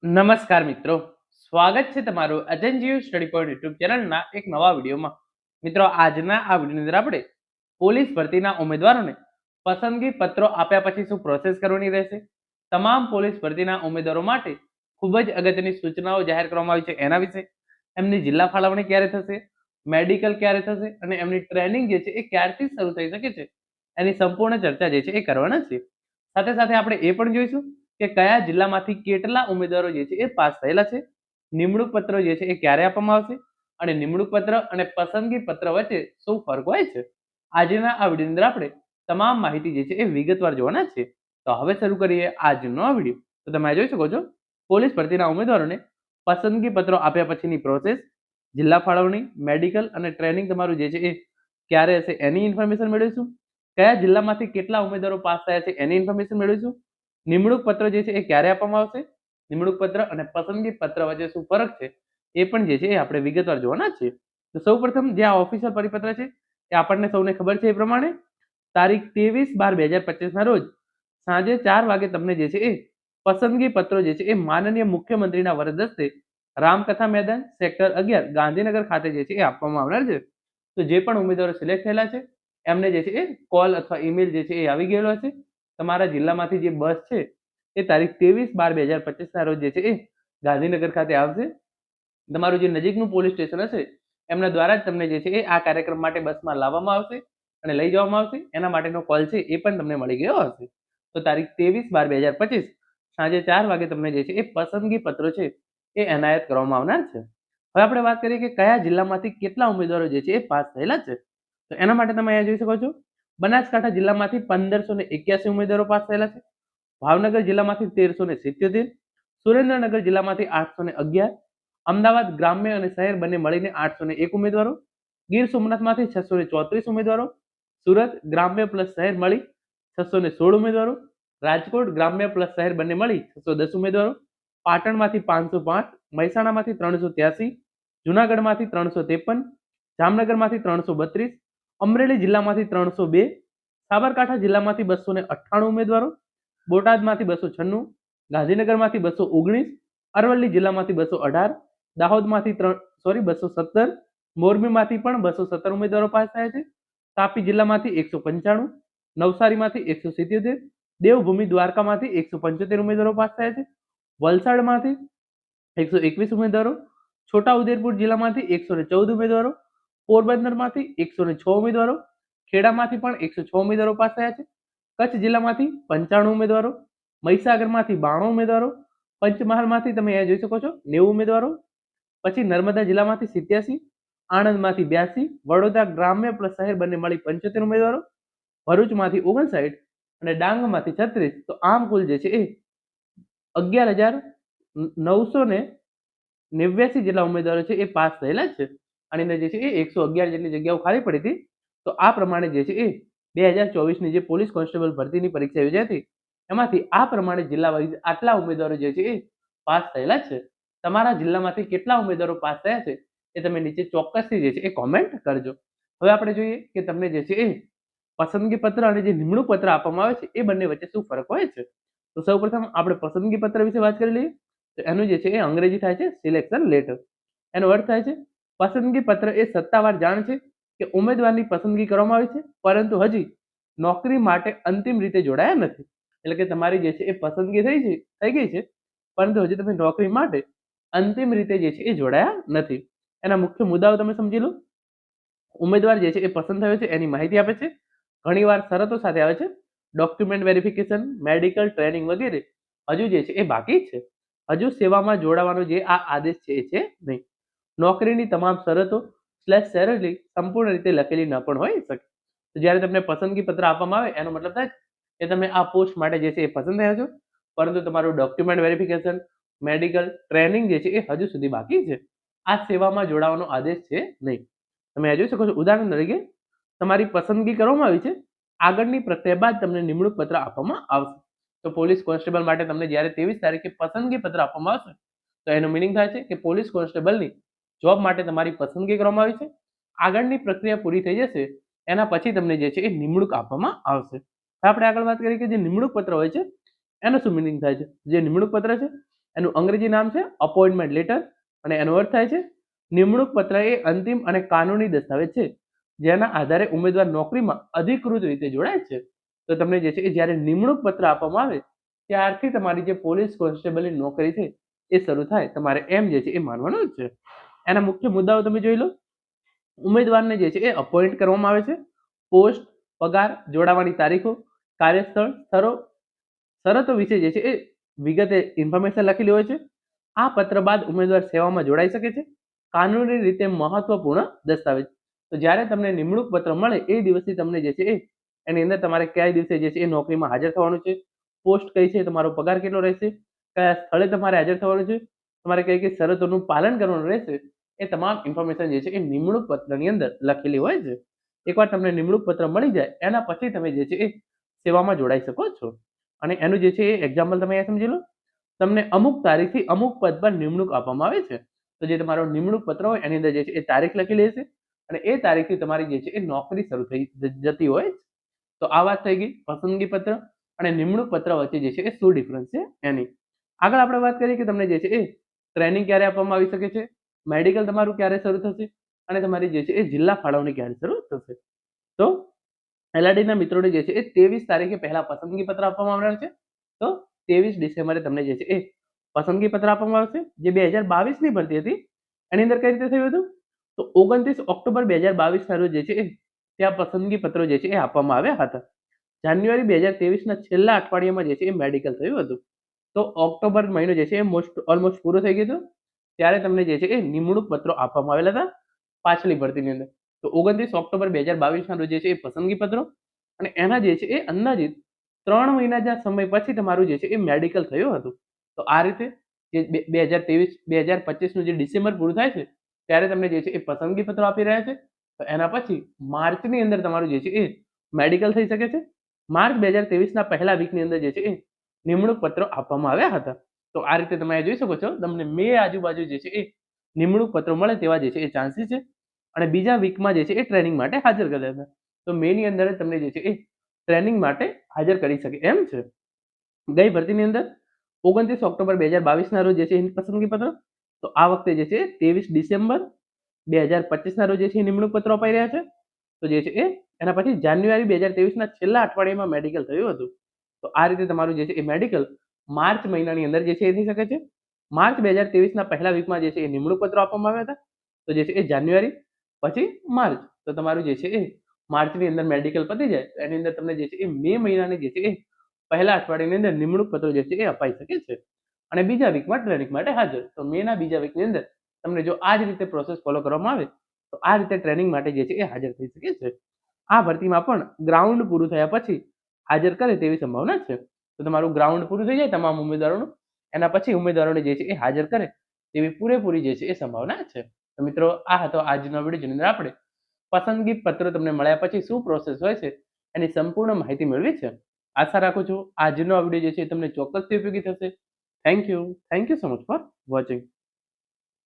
નમસ્કાર મિત્રો, સ્વાગત છે તમારું અજનજીવ સ્ટડી પોઈન્ટ યુટ્યુબ ચેનલના એક નવા વિડીયોમાં. મિત્રો, આજના આ વિડીયોની અંદર આપણે પોલીસ ભરતીના ઉમેદવારોને પસંદગી પત્રો આપ્યા પછી શું પ્રોસેસ કરવાની રહેશે, તમામ પોલીસ ભરતીના ઉમેદવારો માટે ખૂબ જ અગત્યની સૂચનાઓ જાહેર કરવામાં આવી છે એના વિશે, એમની જિલ્લા ફાળવણી ક્યારે થશે, મેડિકલ ક્યારે થશે અને એમની ટ્રેનિંગ જે છે એ ક્યારથી શરૂ થઈ શકે છે એની સંપૂર્ણ ચર્ચા જે છે એ કરવાના છે. સાથે સાથે આપણે એ પણ જોઈશું કે કયા જિલ્લામાંથી કેટલા ઉમેદવારો જે છે એ પાસ થયેલા છે, નિમણૂક પત્ર જે છે એ ક્યારે આપવામાં આવશે અને નિમણૂક પત્ર અને પસંદગી પત્ર વચ્ચે શું ફરક હોય છે. આજના આ વિડીયોની અંદર આપણે તમામ માહિતી જે છે એ વિગતવાર જોવાના છે. તો હવે શરૂ કરીએ આજનો આ વિડીયો. તો તમે જોઈ શકો છો પોલીસ ભરતીના ઉમેદવારોને પસંદગી પત્રો આપ્યા પછીની પ્રોસેસ, જિલ્લા ફાળવણી, મેડિકલ અને ટ્રેનિંગ તમારું જે છે એ ક્યારે હશે એની ઇન્ફોર્મેશન મેળવીશું. કયા જિલ્લામાંથી કેટલા ઉમેદવારો પાસ થયા છે એની ઇન્ફોર્મેશન મેળવીશું. નિમણૂક પત્ર જે છે એ ક્યારે આપવામાં આવશે, નિમણૂક પત્ર અને પસંદગી પત્ર વચ્ચે શું ફરક છે એ પણ જે છે એ આપણે વિગતવાર જોવાના છે. તો સૌપ્રથમ જે આ ઓફિશિયલ પરિપત્ર છે એ આપણને સૌને ખબર છે એ પ્રમાણે તારીખ 23/12/2025 ના રોજ સાંજે 4 વાગે તમને જે છે એ પસંદગી પત્રો જે છે એ માનનીય મુખ્યમંત્રીના વરદ હસ્તે રામકથા મેદાન સેક્ટર 11 ગાંધીનગર ખાતે જે છે એ આપવામાં આવનાર છે. તો જે પણ ઉમેદવારો સિલેક્ટ થયેલા છે એમને જે છે એ કોલ અથવા ઈમેલ જે છે એ આવી ગયેલો હશે. તમારા જિલ્લામાંથી જે બસ છે એ તારીખ 23/12/2025 ના રોજ જે છે એ ગાંધીનગર ખાતે આવશે. તમારું જે નજીકનું પોલીસ સ્ટેશન હશે એમના દ્વારા જ તમને જે છે એ આ કાર્યક્રમ માટે બસમાં લાવવામાં આવશે અને લઈ જવામાં આવશે. એના માટેનો કોલ છે એ પણ તમને મળી ગયો હશે. તો તારીખ 23/12/2025 સાંજે 4 વાગે તમને જે છે એ પસંદગી પત્રો છે એ એનાયત કરવામાં આવનાર છે. હવે આપણે વાત કરીએ કે કયા જિલ્લામાંથી કેટલા ઉમેદવારો જે છે એ પાસ થયેલા છે. તો એના માટે તમે અહીંયા જોઈ શકો છો બનાસકાંઠા જિલ્લામાંથી 1581 ઉમેદવારો પાસ થયેલા છે, ભાવનગર જિલ્લામાંથી 1377, સુરેન્દ્રનગર જિલ્લામાંથી 811, અમદાવાદ ગ્રામ્ય અને શહેર બંને મળીને 801 ઉમેદવારો, ગીર સોમનાથમાંથી 634 ઉમેદવારો, સુરત ગ્રામ્ય પ્લસ શહેર મળી 616 ઉમેદવારો, રાજકોટ ગ્રામ્ય પ્લસ શહેર બંને મળી 610 ઉમેદવારો, પાટણમાંથી 505, મહેસાણામાંથી 383, જુનાગઢમાંથી 353, જામનગરમાંથી 332, અમરેલી જિલ્લામાંથી 302, સાબરકાંઠા જિલ્લામાંથી 298 ઉમેદવારો, બોટાદમાંથી 296, ગાંધીનગરમાંથી 219, અરવલ્લી જિલ્લામાંથી 218, દાહોદમાંથી 217, મોરબીમાંથી પણ 217 ઉમેદવારો પાસ થયા છે, તાપી જિલ્લામાંથી 195, નવસારીમાંથી 177, દેવભૂમિ દ્વારકામાંથી 175 ઉમેદવારો પાસ થયા છે, વલસાડમાંથી 121 ઉમેદવારો, છોટાઉદેપુર જિલ્લામાંથી 114 ઉમેદવારો, પોરબંદરમાંથી 106 ઉમેદવારો, ખેડામાંથી પણ 106 ઉમેદવારો પાસ થયા છે, કચ્છ જિલ્લામાંથી 95 ઉમેદવારો, મહીસાગરમાંથી 92 ઉમેદવારો, પંચમહાલમાંથી તમે અહીંયા જોઈ શકો છો 90 ઉમેદવારો, પછી નર્મદા જિલ્લામાંથી 87, આણંદમાંથી 82, વડોદરા ગ્રામ્ય પ્લસ શહેર બંને મળી 75 ઉમેદવારો, ભરૂચમાંથી 59 અને ડાંગમાંથી 36. તો આમ કુલ જે છે એ 11,989 જેટલા ઉમેદવારો છે એ પાસ થયેલા છે. અને જે છે એ 111 જેટલી જગ્યાઓ ખાલી પડી હતી. તો આ પ્રમાણે જે છે એ 2024ની જે પોલીસ કોન્સ્ટેબલ ભરતીની પરીક્ષા યોજાઈ હતી એમાંથી આ પ્રમાણે જિલ્લા વાઇઝ આટલા ઉમેદવારો જે છે એ પાસ થયેલા છે. તમારા જિલ્લામાંથી કેટલા ઉમેદવારો પાસ થયા છે એ તમે નીચે ચોક્કસથી જે છે એ કોમેન્ટ કરજો. હવે આપણે જોઈએ કે તમને જે છે એ પસંદગી પત્ર અને જે નિમણૂક પત્ર આપવામાં આવે છે એ બંને વચ્ચે શું ફરક હોય છે. તો સૌપ્રથમ આપણે પસંદગી પત્ર વિશે વાત કરી લઈએ. તો એનું જે છે એ અંગ્રેજી થાય છે સિલેક્શન લેટર. એનો અર્થ થાય છે પસંદગી પત્ર એ સત્તાવાર જાણ છે કે ઉમેદવારની પસંદગી કરવામાં આવી છે પરંતુ હજી નોકરી માટે અંતિમ રીતે જોડાયા નથી. એટલે કે તમારી જે છે એ પસંદગી થઈ ગઈ છે પરંતુ હજી તમે નોકરી માટે અંતિમ રીતે જે છે એ જોડાયા નથી. એના મુખ્ય મુદ્દાઓ તમે સમજી લો. ઉમેદવાર જે છે એ પસંદ થયો છે એની માહિતી આપે છે, ઘણીવાર શરતો સાથે આવે છે, ડોક્યુમેન્ટ વેરિફિકેશન, મેડિકલ ટ્રેનિંગ વગેરે હજુ જે છે એ બાકી છે. હજુ સેવામાં જોડાવાનો જે આ આદેશ છે એ છે નહીં. નોકરીની તમામ શરતો સેલેરી સંપૂર્ણ રીતે લખેલી ન પણ હોઈ શકે. તો જ્યારે તમને પસંદગી પત્ર આપવામાં આવે એનો મતલબ થાય કે તમે આ પોસ્ટ માટે જે છે એ પસંદ થયા છો પરંતુ તમારું ડોક્યુમેન્ટ વેરિફિકેશન, મેડિકલ ટ્રેનિંગ જે છે એ હજુ સુધી બાકી છે. આ સેવામાં જોડાવાનો આદેશ છે નહીં. તમે આ જોઈ શકો છો. ઉદાહરણ તરીકે તમારી પસંદગી કરવામાં આવી છે, આગળની પ્રક્રિયા બાદ તમને નિમણૂક પત્ર આપવામાં આવશે. તો પોલીસ કોન્સ્ટેબલ માટે તમને જ્યારે 23 તારીખે પસંદગી પત્ર આપવામાં આવશે તો એનો મિનિંગ થાય છે કે પોલીસ કોન્સ્ટેબલની જોબ માટે તમારી પસંદગી કરવામાં આવી છે, આગળની પ્રક્રિયા પૂરી થઈ જશે એના પછી તમને જે છે એ નિમણૂક આપવામાં આવશે. આપણે આગળ વાત કરીએ કે જે નિમણૂક પત્ર હોય છે એનો શું મિનિંગ થાય છે. જે નિમણૂક પત્ર છે એનું અંગ્રેજી નામ છે અપોઇન્ટમેન્ટ લેટર, અને એનો અર્થ થાય છે નિમણૂક પત્ર એ અંતિમ અને કાનૂની દસ્તાવેજ છે જેના આધારે ઉમેદવાર નોકરીમાં અધિકૃત રીતે જોડાય છે. તો તમને જે છે એ જ્યારે નિમણૂક પત્ર આપવામાં આવે ત્યારથી તમારી જે પોલીસ કોન્સ્ટેબલની નોકરી છે એ શરૂ થાય, તમારે એમ જે છે એ માનવાનું જ છે. એના મુખ્ય મુદ્દાઓ તમે જોઈ લો. ઉમેદવારને જે છે એ અપોઇન્ટ કરવામાં આવે છે. પોસ્ટ, પગાર, જોડાવાની તારીખો, કાર્યસ્થળ, સ્થળો, શરતો વિશે જે છે એ વિગતે ઇન્ફોર્મેશન લખેલી હોય છે. આ પત્ર બાદ ઉમેદવાર સેવામાં જોડાઈ શકે છે. કાનૂની રીતે મહત્વપૂર્ણ દસ્તાવેજ. તો જ્યારે તમને નિમણૂક પત્ર મળે એ દિવસથી તમને જે છે એની અંદર તમારે કયા દિવસે જે છે એ નોકરીમાં હાજર થવાનું છે, પોસ્ટ કઈ છે, તમારો પગાર કેટલો રહેશે, કયા સ્થળે તમારે હાજર થવાનું છે, તમારે કઈ કઈ શરતોનું પાલન કરવાનું રહેશે, એ તમામ ઇન્ફોર્મેશન જે છે એ નિમણૂક પત્રની અંદર લખેલી હોય છે. એકવાર તમને નિમણૂક પત્ર મળી જાય એના પછી તમે જે છે એ સેવામાં જોડાઈ શકો છો. અને એનું જે છે એ એક્ઝામ્પલ તમે અહીંયા સમજી લો. તમને અમુક તારીખથી અમુક પદ પર નિમણૂક આપવામાં આવે છે. તો જે તમારો નિમણૂક પત્ર હોય એની અંદર જે છે એ તારીખ લખેલી હશે અને એ તારીખથી તમારી જે છે એ નોકરી શરૂ થઈ જતી હોય. તો આ વાત થઈ ગઈ પસંદગી પત્ર અને નિમણૂક પત્ર વચ્ચે જે છે એ શું ડિફરન્સ છે એની. આગળ આપણે વાત કરીએ કે તમને જે છે એ ટ્રેનિંગ ક્યારે આપવામાં આવી શકે છે, મેડિકલ તમારું ક્યારે શરૂ થશે અને તમારી જે છે એ જિલ્લા ફાળવણી ક્યારે શરૂ થશે. તો એલઆરડીના મિત્રોને જે છે એ 23 તારીખે પહેલા પસંદગી પત્ર આપવામાં આવનાર છે. તો 23 ડિસેમ્બરે તમને જે છે એ પસંદગી પત્ર આપવામાં આવશે. જે 2022ની ભરતી હતી એની અંદર કઈ રીતે થયું હતું, તો 29 ઓક્ટોબર 2022ના રોજ જે છે એ ત્યાં પસંદગી પત્રો જે છે એ આપવામાં આવ્યા હતા. જાન્યુઆરી 2023ના છેલ્લા અઠવાડિયામાં જે છે એ મેડિકલ થયું હતું. તો ઓક્ટોબર મહિનો જે છે એ ઓલમોસ્ટ પૂરો થઈ ગયો હતો. ત્યારે તમને જે છે એ નિમણૂક પત્રો આપવામાં આવેલા હતા પાછલી ભરતીની અંદર. તો 29 ઓક્ટોબર 2022ના રોજ જે છે એ પસંદગી પત્રો અને એના જે છે એ અંદાજિત 3 મહિના જ્યાં સમય પછી તમારું જે છે એ મેડિકલ થયું હતું. તો આ રીતે જે 2023-2025નું જે ડિસેમ્બર પૂરું થાય છે ત્યારે તમને જે છે એ પસંદગી પત્રો આપી રહ્યા છે. તો એના પછી માર્ચની અંદર તમારું જે છે એ મેડિકલ થઈ શકે છે. માર્ચ 2023ના પહેલા વીકની અંદર જે છે એ નિમણૂક પત્રો આપવામાં આવ્યા હતા. તો આ રીતે તમે જોઈ શકો છો તમને મે આજુબાજુ જે છે એ નિમણૂક પત્રો મળે તેવા જે છે એ ચાન્સીસ છે. અને બીજા વીકમાં જે છે એ ટ્રેનિંગ માટે હાજર કર્યા હતા. તો મેની અંદર તમને જે છે એ ટ્રેનિંગ માટે હાજર કરી શકે એમ છે. ગઈ ભરતીની અંદર 29 ઓક્ટોબર 2022ના રોજ જે છે પસંદગી પત્ર, તો આ વખતે જે છે 23 ડિસેમ્બર 2025ના રોજ જે છે નિમણૂક પત્રો અપાઈ રહ્યા છે. તો જે છે એના પછી જાન્યુઆરી 2023ના છેલ્લા અઠવાડિયામાં મેડિકલ થયું હતું. તો આ રીતે તમારું જે છે એ મેડિકલ માર્ચ મહિનાની અંદર જે છે એ થઈ શકે છે. માર્ચ 2023ના પહેલા વીકમાં જે છે એ નિમણૂક પત્રો આપવામાં આવ્યા હતા. તો જે છે એ જાન્યુઆરી પછી માર્ચ, તો તમારું જે છે એ માર્ચની અંદર મેડિકલ પતી જાય તો એની અંદર તમને જે છે એ મે મહિનાની જે છે એ પહેલા અઠવાડિયાની અંદર નિમણૂક પત્રો જે છે એ અપાઈ શકે છે. અને બીજા વીકમાં ટ્રેનિંગ માટે હાજર. તો મેના બીજા વીકની અંદર તમને જો આ જ રીતે પ્રોસેસ ફોલો કરવામાં આવે તો આ રીતે ટ્રેનિંગ માટે જે છે એ હાજર થઈ શકે છે. આ ભરતીમાં પણ ગ્રાઉન્ડ પૂરું થયા પછી હાજર કરે તેવી સંભાવના છે. તો તમારું ગ્રાઉન્ડ પૂરું થઈ જાય તમામ ઉમેદવારોનું, એના પછી ઉમેદવારોને જે છે એ હાજર કરે તેવી પૂરેપૂરી જે છે એ સંભાવના છે. તો મિત્રો આ હતો આજનો વિડીયો જેની અંદર આપણે પસંદગી પત્ર તમને મળ્યા પછી શું પ્રોસેસ હોય છે એની સંપૂર્ણ માહિતી મેળવી છે. આશા રાખું છું આજનો આ વિડીયો જે છે તમને ચોક્કસથી ઉપયોગી થશે. Thank you so much for watching.